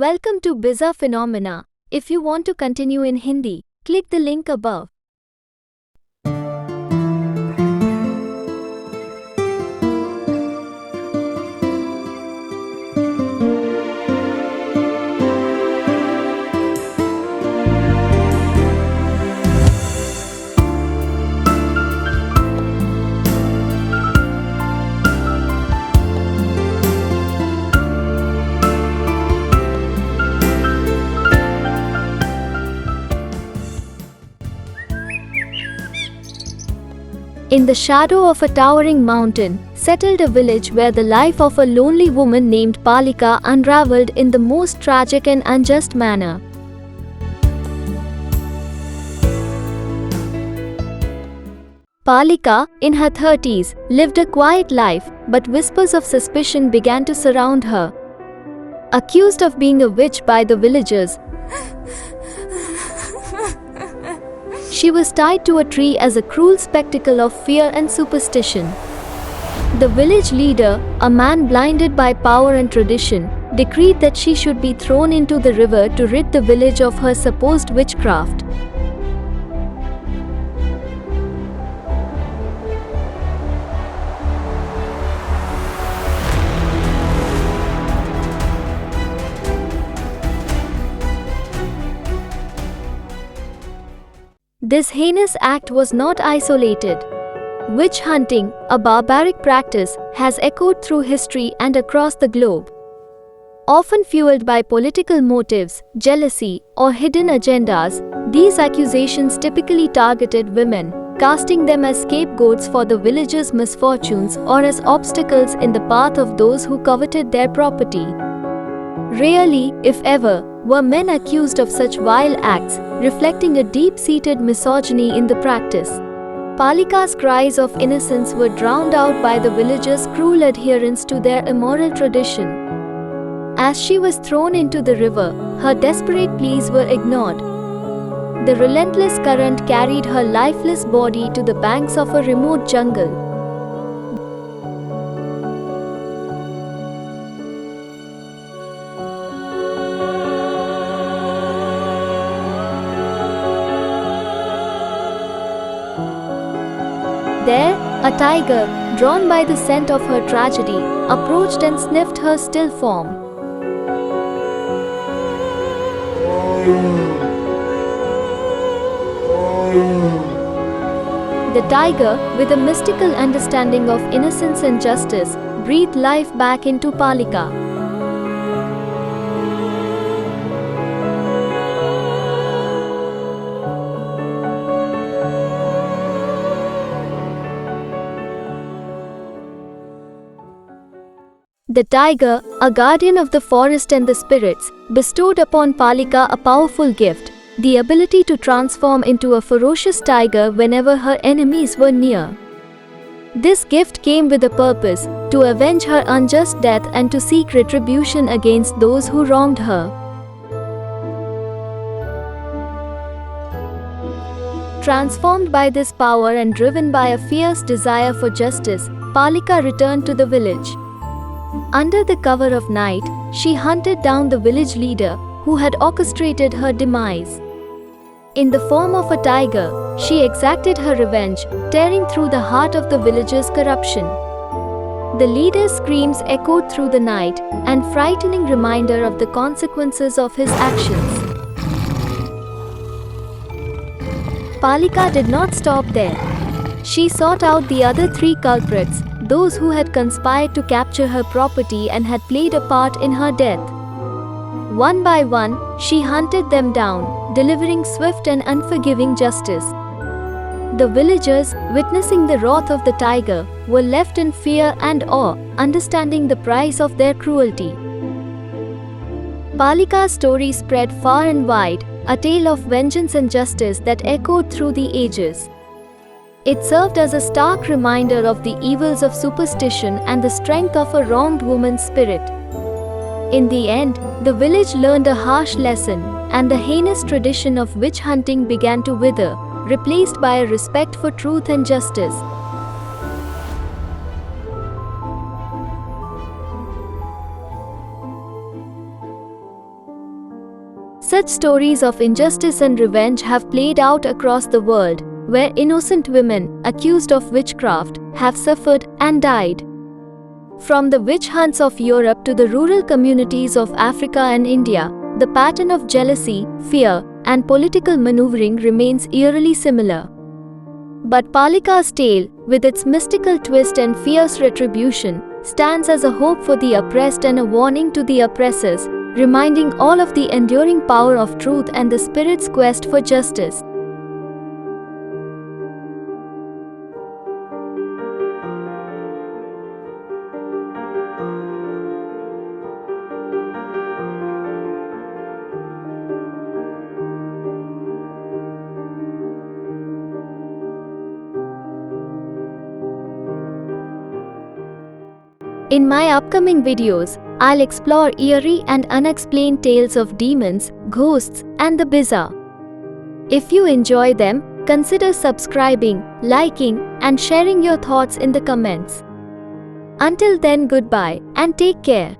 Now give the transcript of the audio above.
Welcome to Bizarre Phenomena. If you want to continue in Hindi, click the link above. In the shadow of a towering mountain, settled a village where the life of a lonely woman named Palika unraveled in the most tragic and unjust manner. Palika, in her 30s, lived a quiet life, but whispers of suspicion began to surround her. Accused of being a witch by the villagers, she was tied to a tree as a cruel spectacle of fear and superstition. The village leader, a man blinded by power and tradition, decreed that she should be thrown into the river to rid the village of her supposed witchcraft. This heinous act was not isolated. Witch hunting, a barbaric practice, has echoed through history and across the globe. Often fueled by political motives, jealousy, or hidden agendas, these accusations typically targeted women, casting them as scapegoats for the villagers' misfortunes or as obstacles in the path of those who coveted their property. Rarely, if ever, were men accused of such vile acts, reflecting a deep-seated misogyny in the practice. Palika's cries of innocence were drowned out by the villagers' cruel adherence to their immoral tradition. As she was thrown into the river, her desperate pleas were ignored. The relentless current carried her lifeless body to the banks of a remote jungle. There, a tiger, drawn by the scent of her tragedy, approached and sniffed her still form. The tiger, with a mystical understanding of innocence and justice, breathed life back into Palika. The tiger, a guardian of the forest and the spirits, bestowed upon Palika a powerful gift, the ability to transform into a ferocious tiger whenever her enemies were near. This gift came with a purpose, to avenge her unjust death and to seek retribution against those who wronged her. Transformed by this power and driven by a fierce desire for justice, Palika returned to the village. Under the cover of night, she hunted down the village leader, who had orchestrated her demise. In the form of a tiger, she exacted her revenge, tearing through the heart of the villagers' corruption. The leader's screams echoed through the night, an frightening reminder of the consequences of his actions. Palika did not stop there. She sought out the other three culprits, those who had conspired to capture her property and had played a part in her death. One by one, she hunted them down, delivering swift and unforgiving justice. The villagers, witnessing the wrath of the tiger, were left in fear and awe, understanding the price of their cruelty. Palika's story spread far and wide, a tale of vengeance and justice that echoed through the ages. It served as a stark reminder of the evils of superstition and the strength of a wronged woman's spirit. In the end, the village learned a harsh lesson, and the heinous tradition of witch hunting began to wither, replaced by a respect for truth and justice. Such stories of injustice and revenge have played out across the world, where innocent women, accused of witchcraft, have suffered and died. From the witch hunts of Europe to the rural communities of Africa and India, the pattern of jealousy, fear, and political maneuvering remains eerily similar. But Palika's tale, with its mystical twist and fierce retribution, stands as a hope for the oppressed and a warning to the oppressors, reminding all of the enduring power of truth and the spirit's quest for justice. In my upcoming videos, I'll explore eerie and unexplained tales of demons, ghosts, and the bizarre. If you enjoy them, consider subscribing, liking, and sharing your thoughts in the comments. Until then, goodbye and take care.